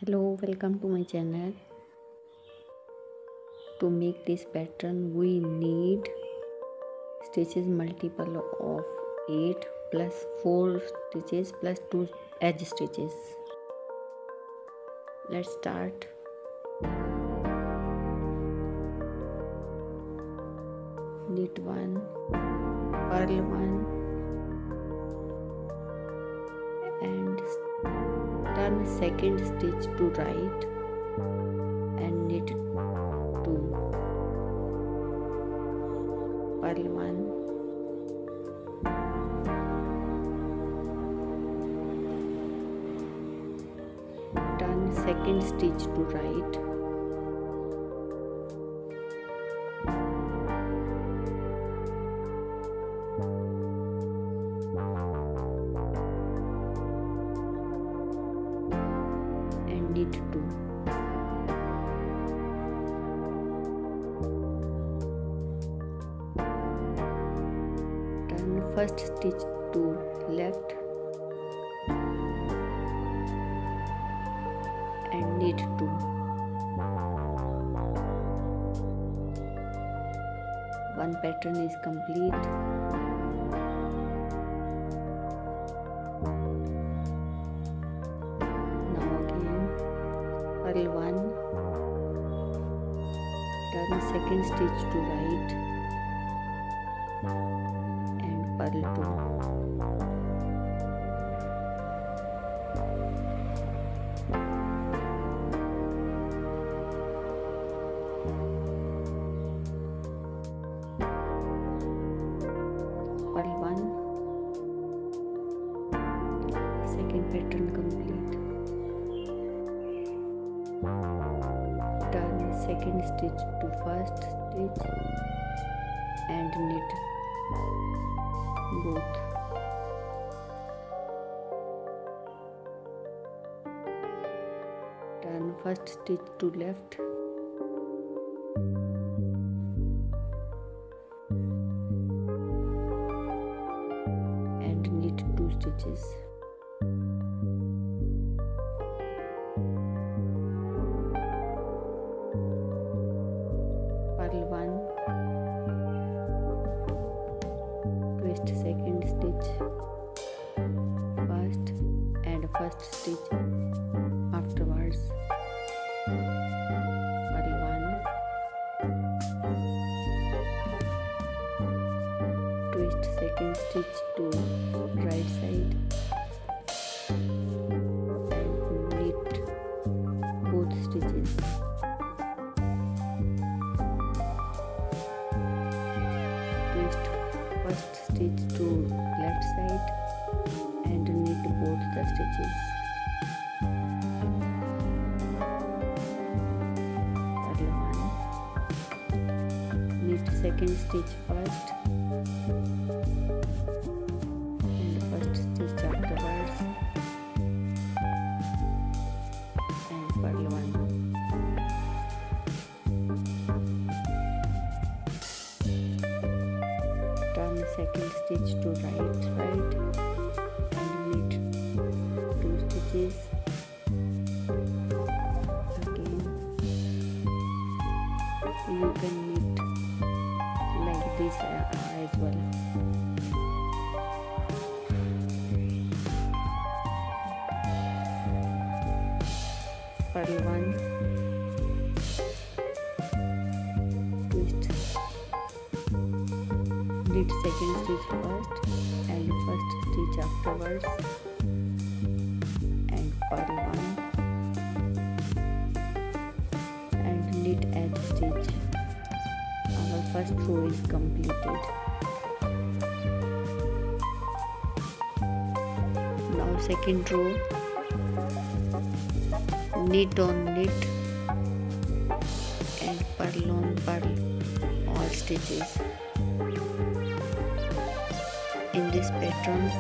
Hello, welcome to my channel. To make this pattern we need stitches multiple of 8 plus 4 stitches plus 2 edge stitches. Let's start. Knit 1, purl 1 and turn second stitch to right and knit 2, purl 1, turn second stitch to right and knit 2, turn first stitch to left and knit 2, one pattern is complete. Now again purl 1, turn second stitch to right and purl 2, purl 1, second pattern complete. Turn second stitch to first stitch and knit both. Turn first stitch to left and knit 2 stitches. Purl 1, twist second stitch first and first stitch afterwards. Purl 1, twist second stitch to right side and knit both stitches. Twist first stitch to left side and knit both the stitches. Purl 1, knit second stitch first and first stitch afterwards and purl 1. Turn second stitch to right side and knit 2 stitches. Again you can knit like this as well. Purl 1, twist, knit second stitch first and first stitch afterwards and purl 1 and knit edge stitch. Our first row is completed. Now second row, knit on knit and purl on purl all stitches. In this pattern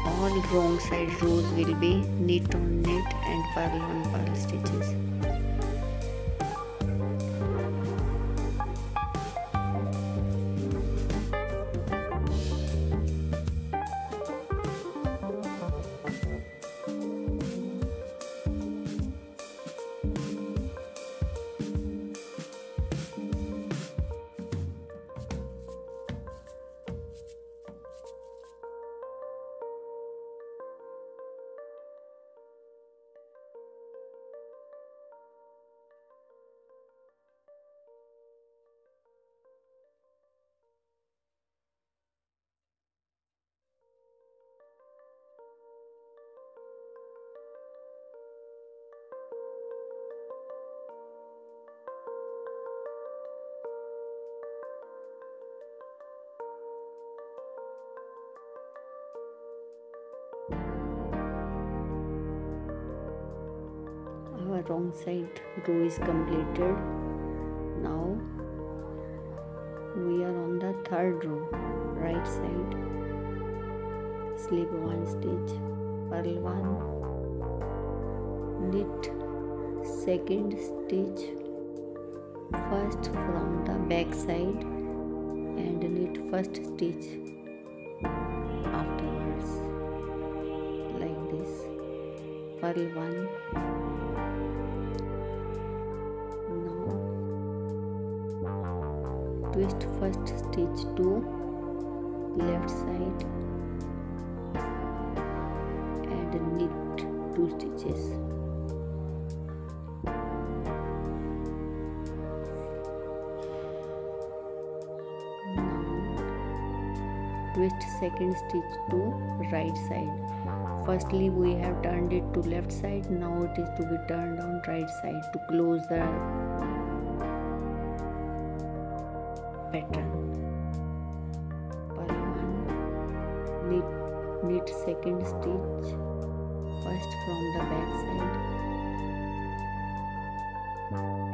all wrong side rows will be knit on knit and purl on purl stitches. wrong side row is completed. Now we are on the third row, right side. Slip 1 stitch, purl 1, knit second stitch first from the back side and knit first stitch afterwards, like this. Purl 1. Now twist first stitch to left side and knit 2 stitches. Twist second stitch to right side. Firstly we have turned it to left side, now it is to be turned on right side to close the pattern. Purl 1, knit second stitch first from the back side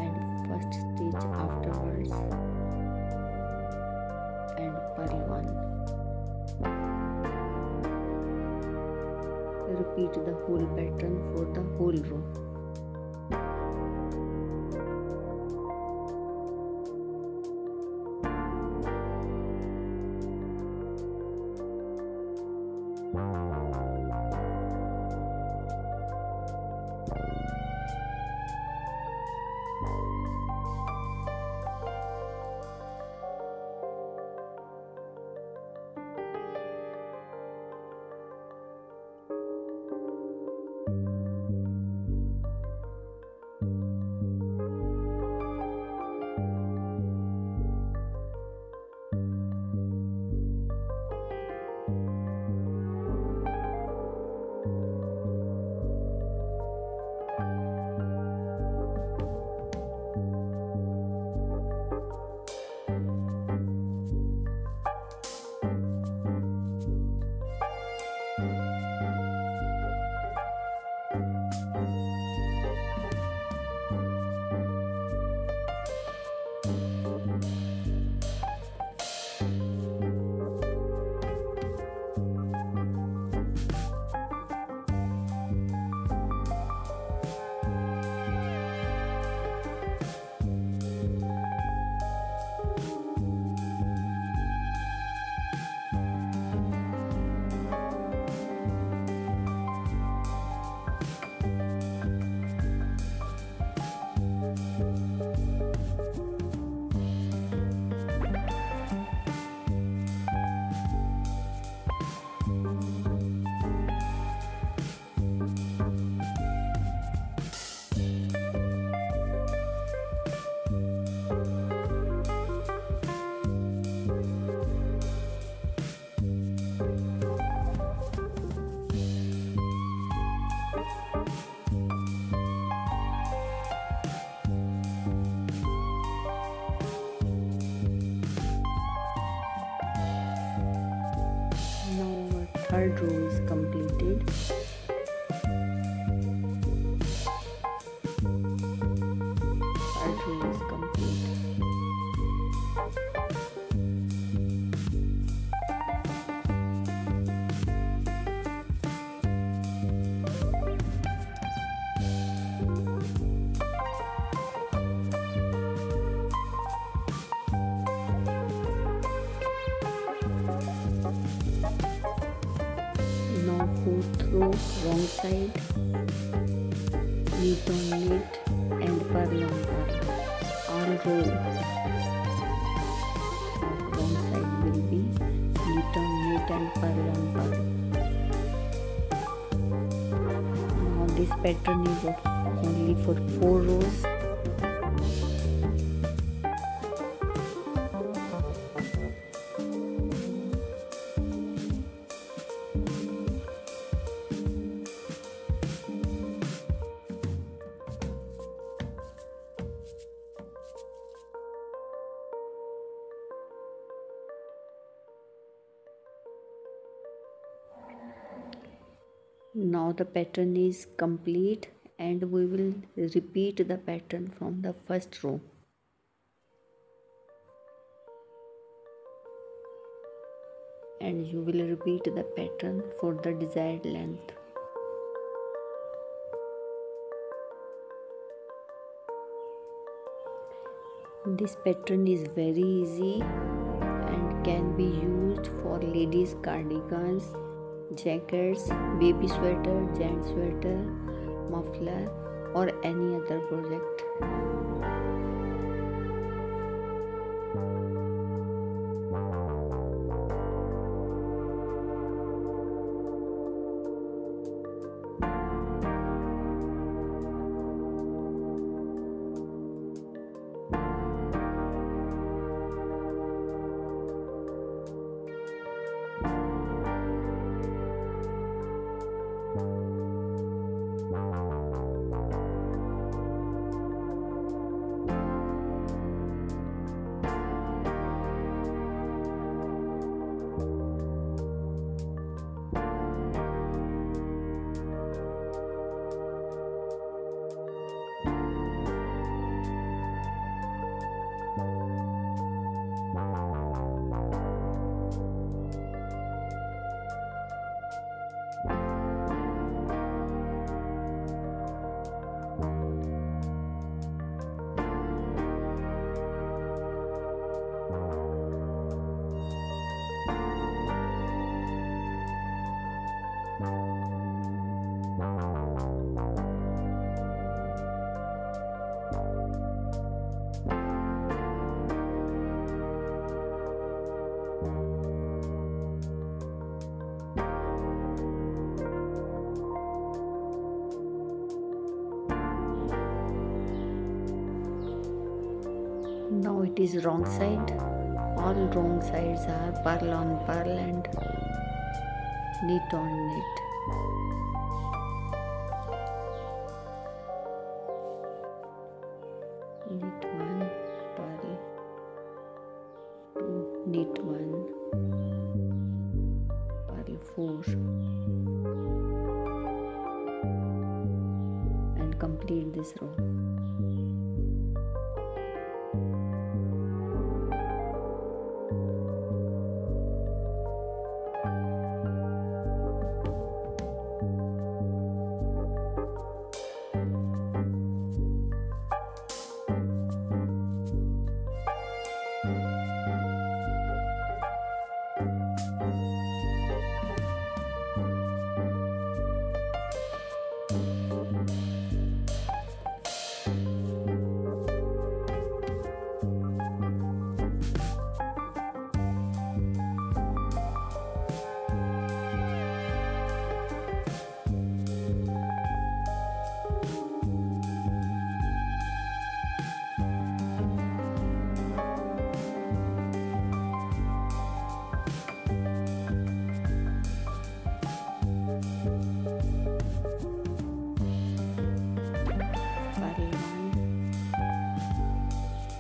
and first stitch afterwards and purl 1. Repeat the whole pattern for the whole row. Third row is completed. Third row is complete. Fourth row, wrong side, knit on knit and purl on purl. All row of wrong side will be knit on knit and purl on purl. Now this pattern is only for 4 rows. Now the pattern is complete and we will repeat the pattern from the first row. And you will repeat the pattern for the desired length. This pattern is very easy and can be used for ladies' cardigans, jackets, baby sweater, giant sweater, muffler, or any other project. Now it is wrong side. All wrong sides are purl on purl and knit on knit. Knit 1, purl 2, knit 1, purl 4, and complete this row.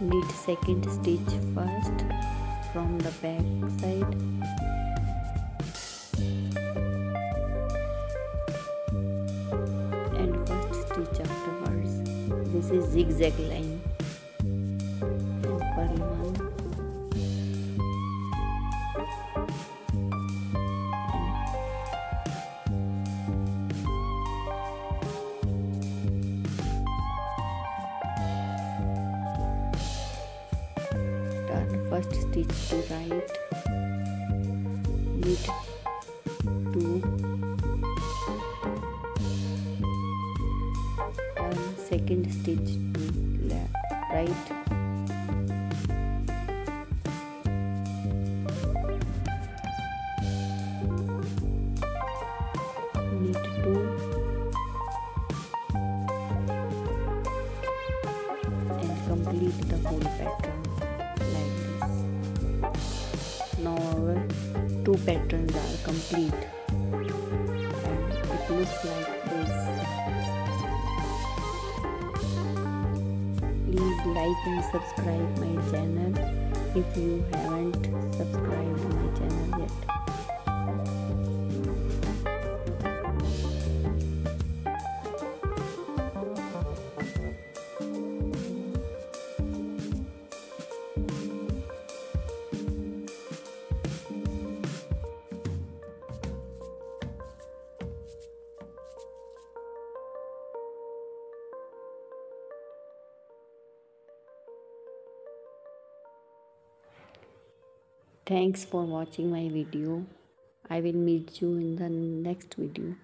Knit second stitch first from the back side, and first stitch afterwards. This is zigzag line, and purl 1, first stitch to right, knit 2, turn second stitch to left, right, knit 2, and complete the whole pattern. Now our 2 patterns are complete and it looks like this. Please like and subscribe my channel if you haven't subscribed my channel yet. Thanks for watching my video. I will meet you in the next video.